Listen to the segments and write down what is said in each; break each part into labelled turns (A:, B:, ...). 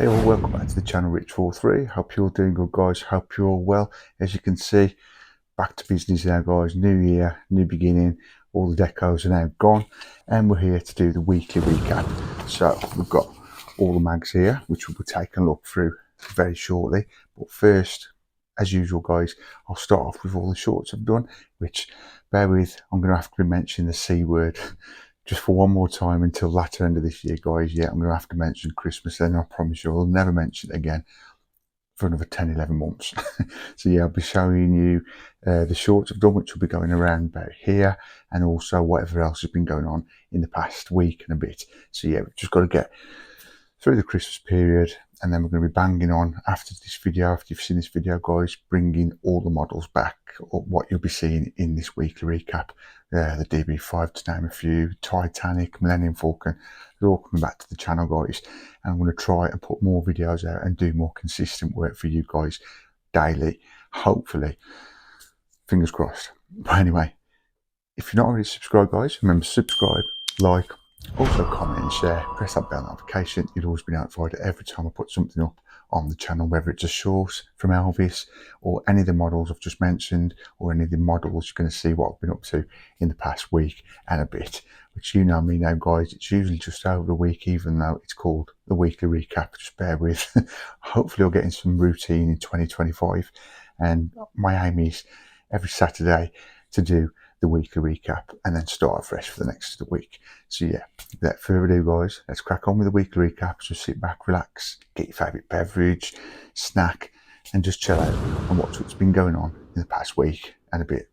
A: Hey all, welcome back to the channel Rich43. Hope you're all doing good, guys. Hope you're all well. As you can see, back to business now, guys. New year, new beginning. All the decos are now gone and we're here to do the weekly recap. So we've got all the mags here, which we'll be taking a look through very shortly. But first, as usual, guys, I'll start off with all the shorts I've done, which, bear with, I'm going to have to mention the C word just for one more time until latter end of this year, guys. Yeah, I'm going to have to mention Christmas, then I promise you I'll never mention it again for another 10-11 months. So yeah, I'll be showing you the shorts I've done, which will be going around about here, and also whatever else has been going on in the past week and a bit. So yeah, we've just got to get through the Christmas period, and then we're going to be banging on after this video, after you've seen this video, guys, bringing all the models back, or what you'll be seeing in this weekly recap. The DB5, to name a few, Titanic, Millennium Falcon, they're all coming back to the channel, guys. And I'm going to try and put more videos out and do more consistent work for you guys daily, hopefully. Fingers crossed. But anyway, if you're not already subscribed, guys, remember subscribe, like, also comment and share, press that bell notification. You'll always be notified every time I put something up on the channel, whether it's a short from Elvis or any of the models I've just mentioned, or any of the models. You're going to see what I've been up to in the past week and a bit, which you know me now, guys, it's usually just over a week, even though it's called the weekly recap. Just bear with. Hopefully I'll get in some routine in 2025, and my aim is every Saturday to do the weekly recap and then start fresh for the next week. So yeah, without further ado, guys, let's crack on with the weekly recap. Just sit back, relax, get your favourite beverage, snack, and just chill out and watch what's been going on in the past week and a bit.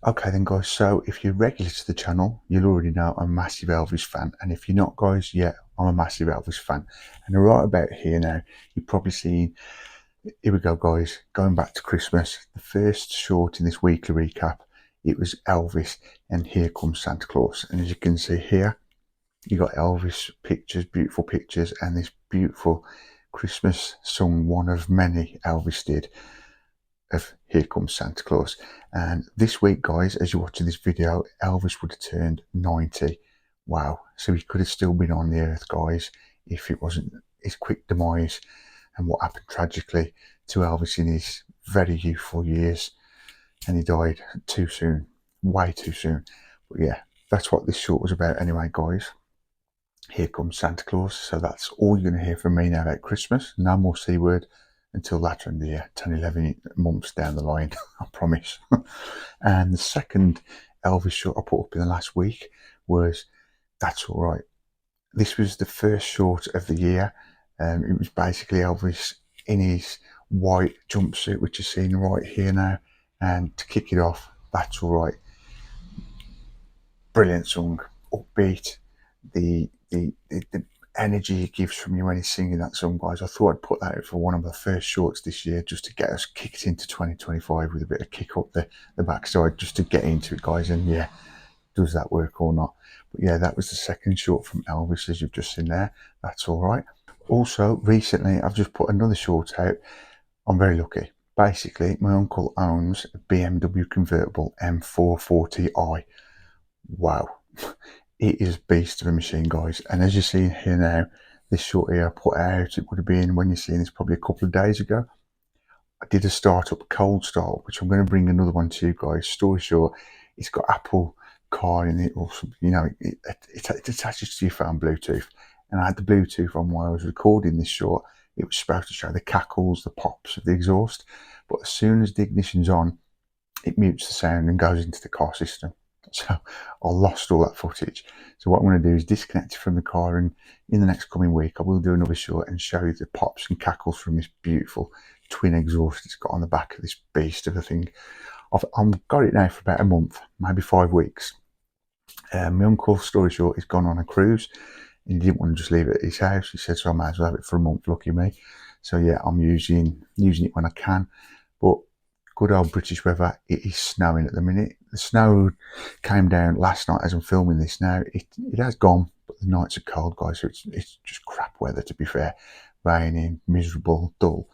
A: Okay then, guys, so if you're regular to the channel, you'll already know I'm a massive Elvis fan, and if you're not, guys, yeah, I'm a massive Elvis fan. And right about here now, you've probably seen, here we go, guys, going back to Christmas, the first short in this weekly recap, it was Elvis and Here Comes Santa Claus. And as you can see here, you got Elvis pictures, beautiful pictures, and this beautiful Christmas song, one of many Elvis did, of Here Comes Santa Claus. And this week, guys, as you're watching this video, Elvis would have turned 90. Wow. So he could have still been on the earth, guys, if it wasn't his quick demise and what happened tragically to Elvis in his very youthful years. And he died too soon, way too soon. But yeah, that's what this short was about anyway, guys. Here Comes Santa Claus. So that's all you're going to hear from me now about Christmas. No more C word until later in the year, 10-11 months down the line, I promise. And the second Elvis short I put up in the last week was That's All Right. This was the first short of the year. It was basically Elvis in his white jumpsuit, which you're seeing right here now. And to kick it off, That's All Right. Brilliant song, upbeat, the energy he gives from you when he's singing that song, guys. I thought I'd put that out for one of the first shorts this year, just to get us kicked into 2025 with a bit of kick up the backside, just to get into it, guys. And yeah, does that work or not? But yeah, that was the second short from Elvis, as you've just seen there. That's All Right. Also, recently, I've just put another short out. I'm very lucky. Basically, my uncle owns a BMW convertible M440i. Wow. It is a beast of a machine, guys. And as you see here now, this short here I put out, it would have been, when you're seeing this, probably a couple of days ago. I did a startup, cold start, which I'm going to bring another one to you guys. Story short, it's got Apple Car in it, or something, you know, it attaches to your phone Bluetooth. And I had the Bluetooth on while I was recording this short. It was supposed to show the cackles, the pops of the exhaust, but as soon as the ignition's on, it mutes the sound and goes into the car system. So I lost all that footage. So what I'm going to do is disconnect it from the car, and in the next coming week I will do another short and show you the pops and cackles from this beautiful twin exhaust it's got on the back of this beast of a thing. I've got it now for about a month, maybe 5 weeks. My uncle, story short, he's gone on a cruise and he didn't want to just leave it at his house. He said, so I might as well have it for a month, lucky me. So yeah, I'm using it when I can. But good old British weather, it is snowing at the minute. The snow came down last night as I'm filming this now. It has gone, but the nights are cold, guys, so it's just crap weather, to be fair. Raining, miserable, dull.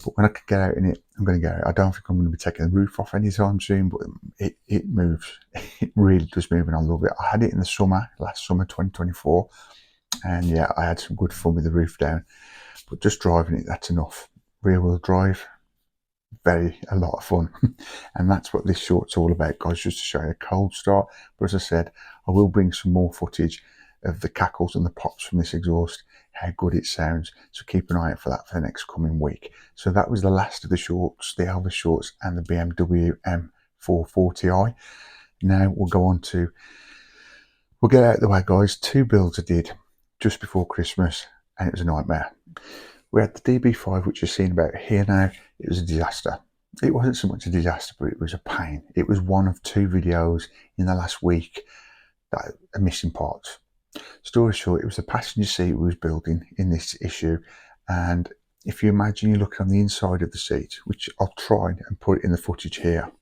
A: But when I can get out in it, I'm going to get out. I don't think I'm going to be taking the roof off anytime soon, but it moves. It really does move, and I love it. I had it in the summer, last summer, 2024, and yeah, I had some good fun with the roof down. But just driving it, that's enough. Rear wheel drive, a lot of fun. And that's what this short's all about, guys, just to show you a cold start. But as I said, I will bring some more footage of the cackles and the pops from this exhaust, how good it sounds, so keep an eye out for that for the next coming week. So that was the last of the shorts, the Elvis shorts and the BMW M440i. Now we'll go on to, we'll get out of the way, guys. 2 builds I did just before Christmas and it was a nightmare. We had the DB5, which you're seeing about here now. It was a disaster. It wasn't so much a disaster, but it was a pain. It was one of 2 videos in the last week that are missing parts. Story short, it was the passenger seat we was building in this issue, and if you imagine you look on the inside of the seat, which I'll try and put it in the footage here,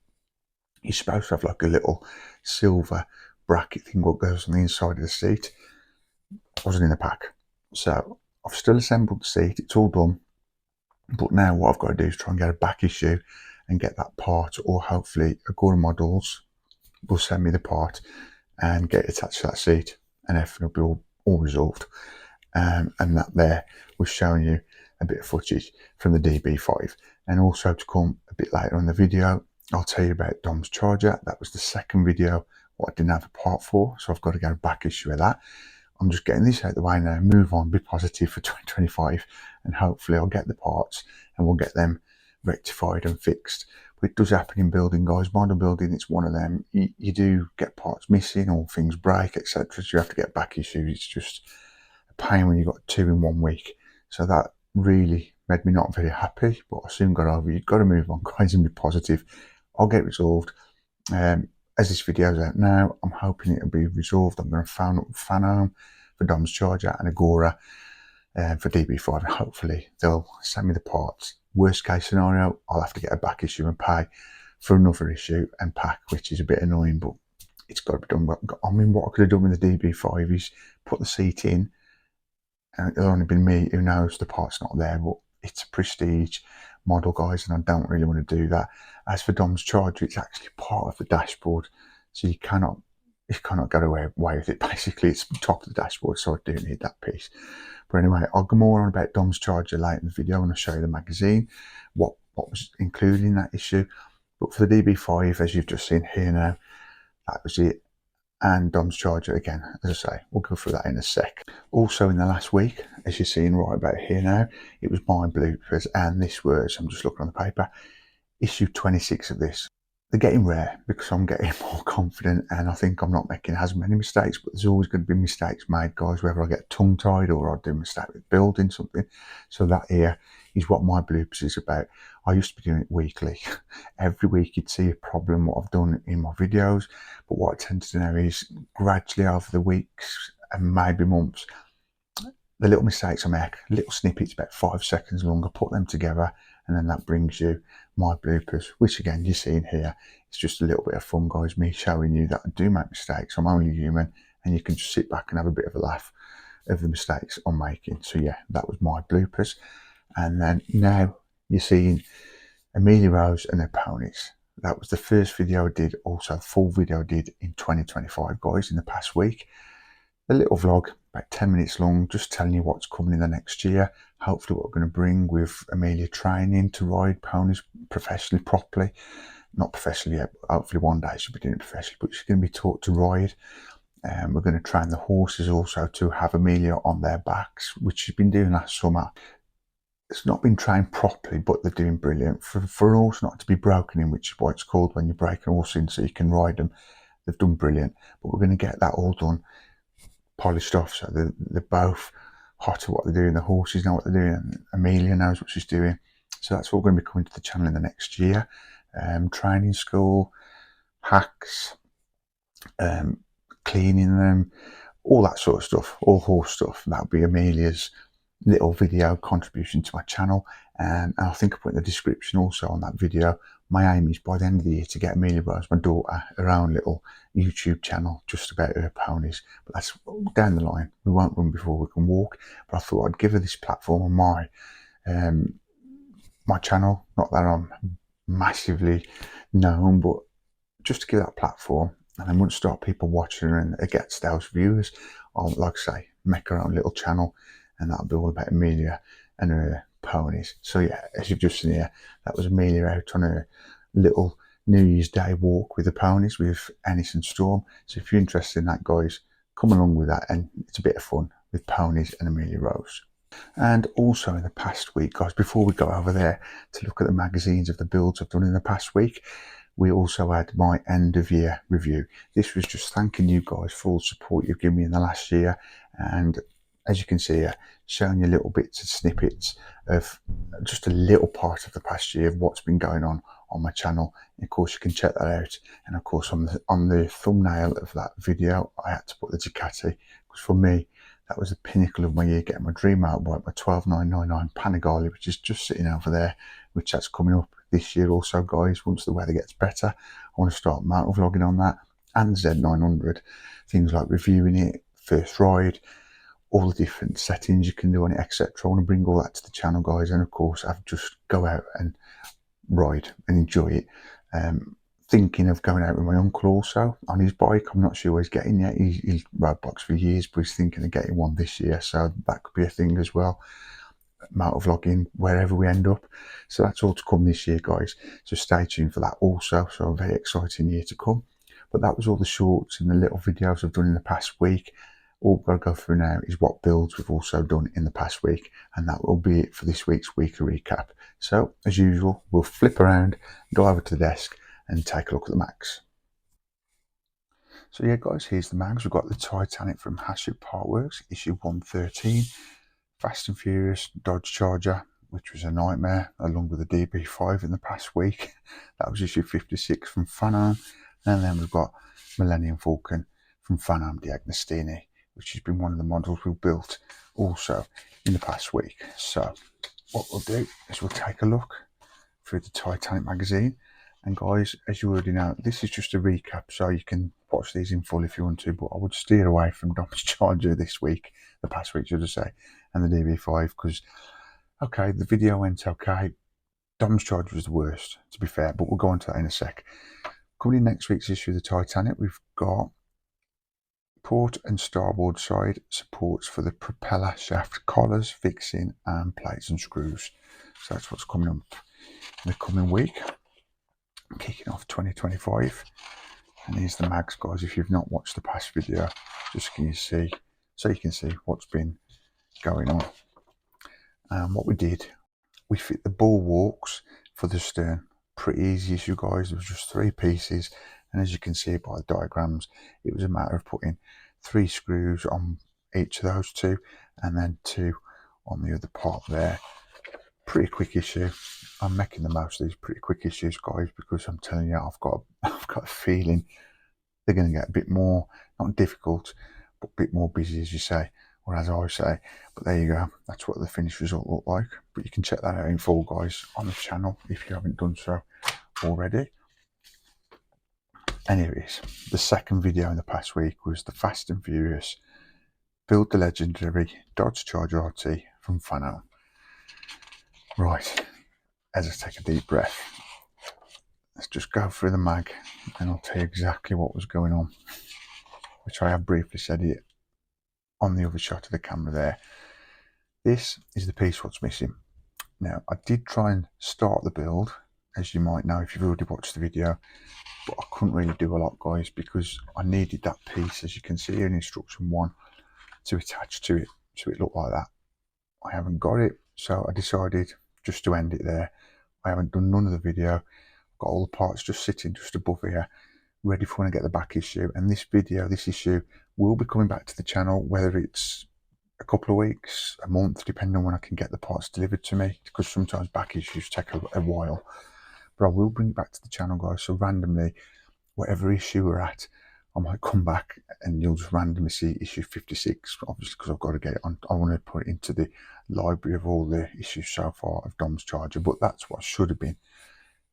A: you're supposed to have like a little silver bracket thing what goes on the inside of the seat. It wasn't in the pack, so I've still assembled the seat, it's all done, but now what I've got to do is try and get a back issue and get that part, or hopefully Agora Models will send me the part and get it attached to that seat, and everything will be all resolved. And that there was showing you a bit of footage from the DB5. And also to come a bit later in the video, I'll tell you about Dom's charger. That was the second video what I didn't have a part for, so I've got to go back issue of that. I'm just getting this out of the way now, move on, be positive for 2025, and hopefully I'll get the parts and we'll get them rectified and fixed. But it does happen in building, guys. Modern building, it's one of them. You do get parts missing or things break, etc. So you have to get back issues. It's just a pain when you've got 2 in 1 week. So that really made me not very happy, but I soon got over it. You've got to move on, guys, and be positive. I'll get it resolved. As this video's out now, I'm hoping it'll be resolved. I'm going to phone up Fanom for Dom's charger and Agora for DB5, and hopefully they'll send me the parts. Worst case scenario, I'll have to get a back issue and pay for another issue and pack, which is a bit annoying, but it's got to be done. I mean, what I could have done with the DB5 is put the seat in, and it'll only been me who knows the part's not there, but it's a prestige model, guys, and I don't really want to do that. As for Dom's charger, it's actually part of the dashboard, so you cannot get away with it. Basically, it's top of the dashboard, so I do need that piece. But anyway, I'll go more on about Dom's charger later in the video when I show you the magazine, what was included in that issue. But for the DB5, as you've just seen here now, that was it. And Dom's charger, again, as I say, we'll go through that in a sec. Also in the last week, as you're seeing right about here now, it was my bloopers, and this was, I'm just looking on the paper, issue 26 of this. They're getting rare because I'm getting more confident, and I think I'm not making as many mistakes, but there's always going to be mistakes made, guys, whether I get tongue-tied or I do a mistake with building something. So that here is what my bloopers is about. I used to be doing it weekly. Every week you'd see a problem what I've done in my videos, but what I tend to do now is gradually over the weeks and maybe months, the little mistakes I make, little snippets about 5 seconds long, I put them together, and then that brings you my bloopers, which again you're seeing here. It's just a little bit of fun, guys, me showing you that I do make mistakes. I'm only human, and you can just sit back and have a bit of a laugh of the mistakes I'm making. So yeah, that was my bloopers. And then now you're seeing Amelia Rose and their ponies. That was the first video I did, also the full video I did in 2025, guys, in the past week. A little vlog, about 10 minutes long, just telling you what's coming in the next year. Hopefully what we're going to bring with Amelia training to ride ponies professionally, properly. Not professionally yet, but hopefully one day she'll be doing it professionally, but she's going to be taught to ride. We're going to train the horses also to have Amelia on their backs, which she's been doing last summer. It's not been trained properly, but they're doing brilliant. For a horse not to be broken in, which is what it's called when you break a horse in so you can ride them, they've done brilliant. But we're going to get that all done, polished off, so they're both hot at what they're doing. The horses know what they're doing, and Amelia knows what she's doing. So that's all going to be coming to the channel in the next year. Training school, hacks, cleaning them, all that sort of stuff, all horse stuff. That'll be Amelia's little video contribution to my channel, and I think I put in the description also on that video. My aim is by the end of the year to get Amelia Rose, my daughter, her own little YouTube channel just about her ponies, but that's down the line. We won't run before we can walk, but I thought I'd give her this platform on my channel. Not that I'm massively known, but just to give that platform, and then once start people watching her and it gets those viewers, I'll, like I say, make her own little channel, and that'll be all about Amelia and her ponies. So yeah, as you've just seen here, that was Amelia out on her little New Year's Day walk with the ponies with Ennis and Storm. So if you're interested in that, guys, come along with that, and it's a bit of fun with ponies and Amelia Rose. And also in the past week, guys, before we go over there to look at the magazines of the builds I've done in the past week, we also had my end of year review. This was just thanking you guys for all the support you've given me in the last year, and as you can see here, showing you little bits and snippets of just a little part of the past year of what's been going on my channel. And of course you can check that out, and of course on the thumbnail of that video I had to put the Ducati, because for me that was the pinnacle of my year, getting my dream motorbike, my 12999 Panigale, which is just sitting over there, which that's coming up this year also, guys. Once the weather gets better, I want to start motor vlogging on that, and Z900, things like reviewing it, first ride, all the different settings you can do on it, etc. I want to bring all that to the channel, guys, and of course I've just go out and ride and enjoy it. Thinking of going out with my uncle also on his bike. I'm not sure what he's getting yet. He's rode bikes for years, but he's thinking of getting one this year, so that could be a thing as well. Motor vlogging wherever we end up. So that's all to come this year, guys, so stay tuned for that also. So a very exciting year to come. But that was all the shorts and the little videos I've done in the past week. All we've got to go through now is what builds we've also done in the past week, and that will be it for this week's weekly recap. So as usual, we'll flip around, go over to the desk and take a look at the mags. So yeah, guys, here's the mags. We've got the Titanic from Haship Partworks, issue 113, Fast and Furious Dodge Charger, which was a nightmare, along with the DB5 in the past week. That was issue 56 from Fan-Arm. And then we've got Millennium Falcon from Fan-Arm di Agostini, which has been one of the models we've built also in the past week. So what we'll do is we'll take a look through the Titanic magazine. And guys, as you already know, this is just a recap, so you can watch these in full if you want to, but I would steer away from Dodge Charger this week, the past week should I say, and the DB5, because okay, the video went okay. Dodge Charger was the worst, to be fair, but we'll go on to that in a sec. Coming in next week's issue of the Titanic, we've got port and starboard side supports for the propeller shaft collars, fixing, and plates and screws. So that's what's coming up in the coming week, kicking off 2025. And here's the mags, guys. If you've not watched the past video, just can you see, so you can see what's been going on. What we did, we fit the bulwarks for the stern. Pretty easy issue, guys. There was just 3 pieces, and as you can see by the diagrams, it was a matter of putting 3 screws on each of those 2, and then 2 on the other part there. Pretty quick issue. I'm making the most of these pretty quick issues, guys, because I'm telling you, I've got a feeling they're going to get a bit more, not difficult, but a bit more busy, as you say, or as I say. But there you go, that's what the finished result looked like. But you can check that out in full, guys, on the channel if you haven't done so already. Anyways, the second video in the past week was the Fast and Furious Build the Legendary Dodge Charger RT from Fan-Arm. Right, as I take a deep breath, let's just go through the mag and I'll tell you exactly what was going on, which I have briefly said it on the other shot of the camera there. This is the piece what's missing. Now, I did try and start the build, as you might know if you've already watched the video, but I couldn't really do a lot, guys, because I needed that piece, as you can see here in instruction 1, to attach to it so it looked like that. I haven't got it, so I decided just to end it there. I haven't done none of the video. I've got all the parts just sitting just above here, ready for when I get the back issue. And this issue will be coming back to the channel, whether it's a couple of weeks, a month, depending on when I can get the parts delivered to me, because sometimes back issues take a while. But I will bring it back to the channel, guys. So randomly, whatever issue we're at, I might come back and you'll just randomly see issue 56, obviously, because I've got to get it on. I want to put it into the library of all the issues so far of Dom's Charger, but that's what should have been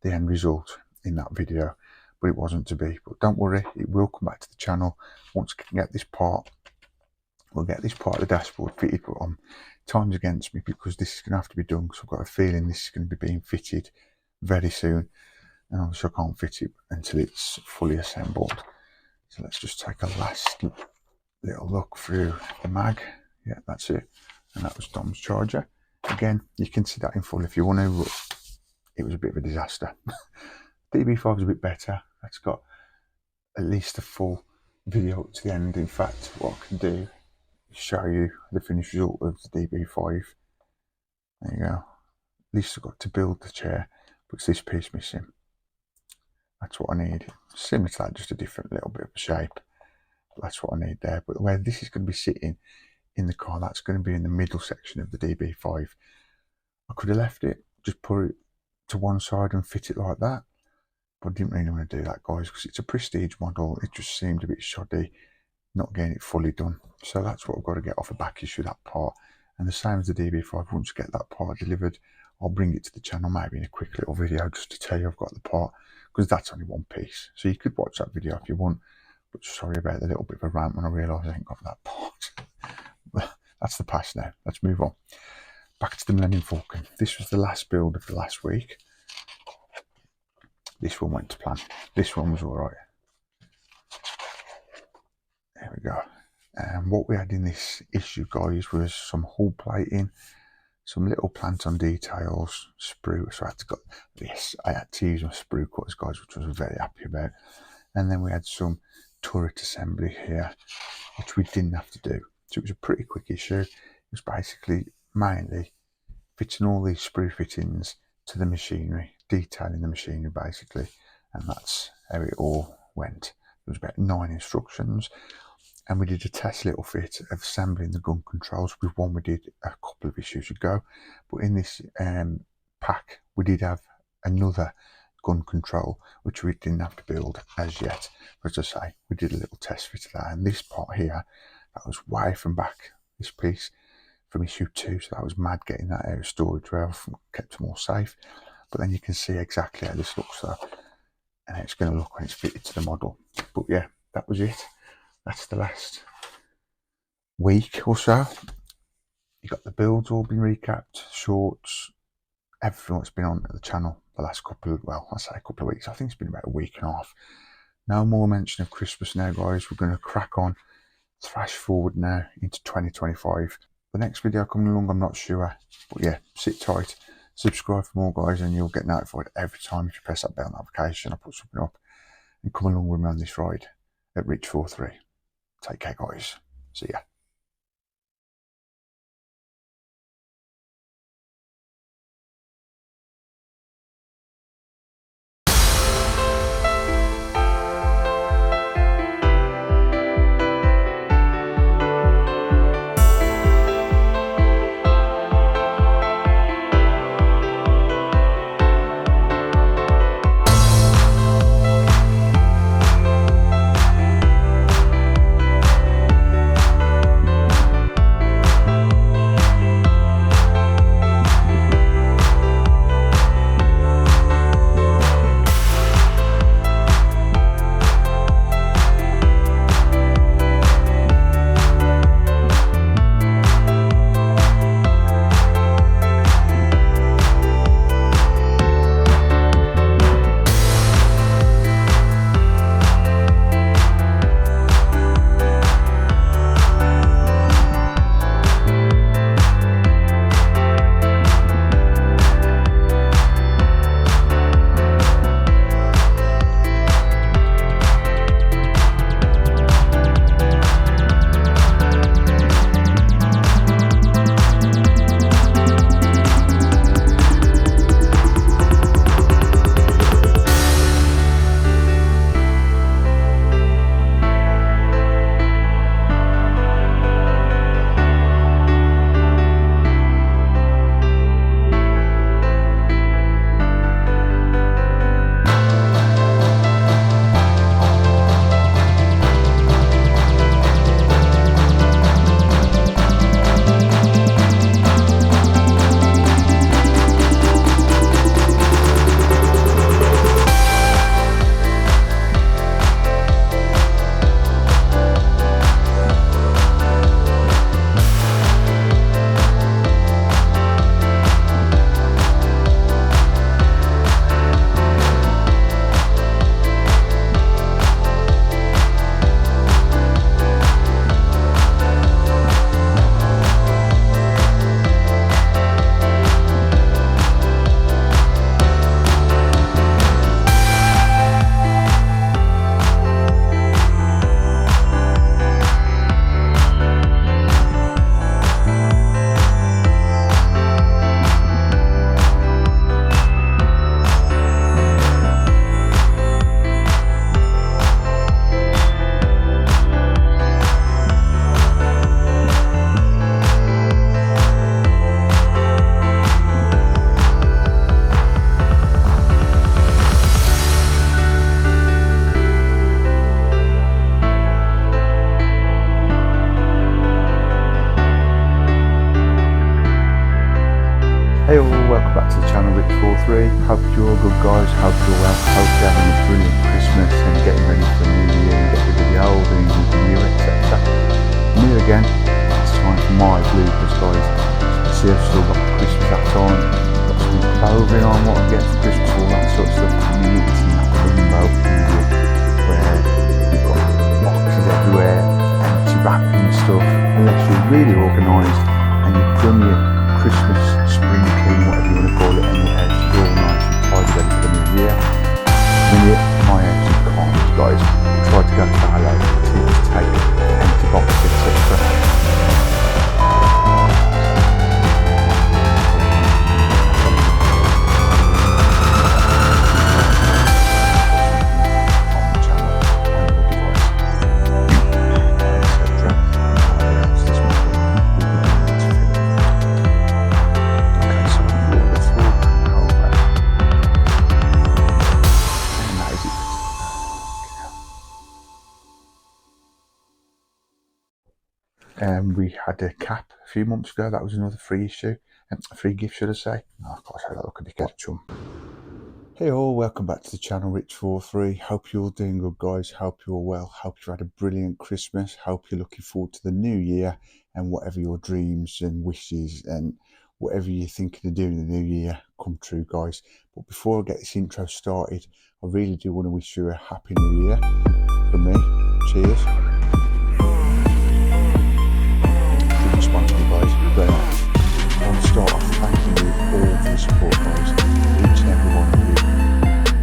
A: the end result in that video, but it wasn't to be. But don't worry, it will come back to the channel once I can get this part. We'll get this part of the dashboard fitted, but time's against me because this is going to have to be done, because I've got a feeling this is going to be being fitted very soon, and obviously I can't fit it until it's fully assembled. So let's just take a last little look through the mag. Yeah, that's it, and that was Dom's Charger. Again, you can see that in full if you want to, but it was a bit of a disaster. DB5 is a bit better. It's got at least a full video up to the end. In fact, what I can do is show you the finished result of the DB5. There you go. At least I've got to build the chair, but it's this piece missing. That's what I need. Similar to that, just a different little bit of shape. That's what I need there. But where this is going to be sitting in the car, that's going to be in the middle section of the DB5. I could have left it, just put it to one side and fit it like that, but I didn't really want to do that, guys, because it's a prestige model. It just seemed a bit shoddy, not getting it fully done. So that's what I've got to get off a back issue, that part. And the same as the DB5, once I get that part delivered, I'll bring it to the channel, maybe in a quick little video, just to tell you I've got the part, because that's only one piece. So you could watch that video if you want, but sorry about the little bit of a rant when I realised I ain't got that part. But that's the past now. Let's move on. Back to the Millennium Falcon. This was the last build of the last week. This one went to plan. This one was all right. There we go. And what we had in this issue, guys, was some hull plating, some little plant-on details, sprue. So I had to use my sprue cutters, guys, which I was very happy about. And then we had some turret assembly here, which we didn't have to do. So it was a pretty quick issue. It was basically mainly fitting all these sprue fittings to the machinery, detailing the machinery basically, and that's how it all went. There was about 9 instructions, and we did a test little fit of assembling the gun controls with one we did a couple of issues ago. But in this pack, we did have another gun control, which we didn't have to build as yet. But as I say, we did a little test fit of that, and this part here, that was way from back, this piece from issue 2, so that was mad getting that out of storage where I've kept them all safe. But then you can see exactly how this looks though, and how it's going to look when it's fitted to the model. But yeah, that was it. That's the last week or so. You got the builds all been recapped, shorts, everything that's been on at the channel the last couple of, well, I say a couple of weeks. I think it's been about a week and a half. No more mention of Christmas now, guys. We're going to crack on, thrash forward now into 2025. The next video coming along, I'm not sure, but yeah, sit tight, subscribe for more, guys, and you'll get notified every time if you press that bell notification. I put something up, and come along with me on this ride at Rich 43. Take care, guys. See ya. Rich43. Hope you're all good, guys. Hope you're well. Hope you're having a brilliant Christmas and getting ready for the new year and get rid of the old and into the new, etc. Me again. It's time for my bloopers, guys. You see, I've still got the Christmas hat on, got some clothing on, what I get for Christmas, all that sort of stuff. I mean, it's in that limbo period where you've got boxes everywhere, empty wrapping and stuff, unless you're really organised and you've done your Christmas, spring clean, whatever you want to call it, and your house is all nice and tidy ready for the new year. Minute, my house is calm, guys. Try to go to our local kids, take empty boxes, etc. We had a cap a few months ago. That was another free issue, a free gift, should I say. Oh gosh, I look at the ketchum. Hey all, welcome back to the channel, Rich43. Hope you're all doing good, guys. Hope you're well. Hope you've had a brilliant Christmas. Hope you're looking forward to the new year and whatever your dreams and wishes and whatever you're thinking of doing in the new year come true, guys. But before I get this intro started, I really do want to wish you a happy new year from me. Cheers. Guys, I want to start off thanking you all for the support, guys, each and every one of you.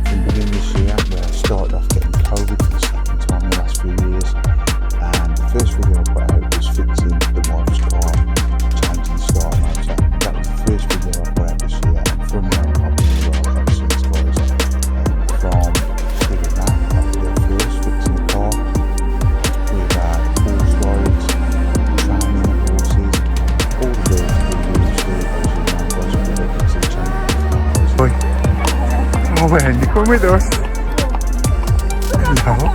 A: From the beginning of this year, where I started off getting COVID for the second time in the last few years, and the first video I put out was fixing the wife's car, changing the starter motor. That was the first video I put out this year, and from there I've been ever since, guys. From figuring that, I video first, fixing the car, with horse rides, training horses, all the videos we do each week, as you know, guys, we're going to the channel. Oh, man, you come with us? Hello?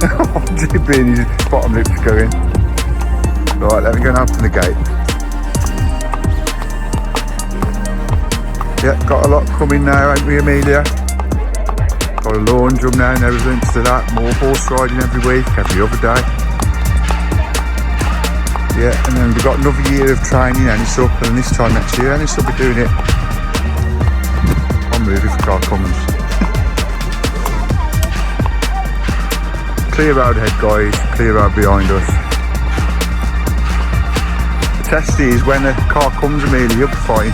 A: Oh, Jibbin, his bottom lip's going. Right, let me go and open the gate. Yeah, got a lot coming now, ain't we, Amelia? Got a lawn jump now and everything to that. More horse riding every week, every other day. Yeah, and then we've got another year of training and it's up, and this time next year and it's up, we're doing it. I'll move if the car comes. Clear road ahead, guys, clear road behind us. The test is when the car comes, Amelia, you'll be fine.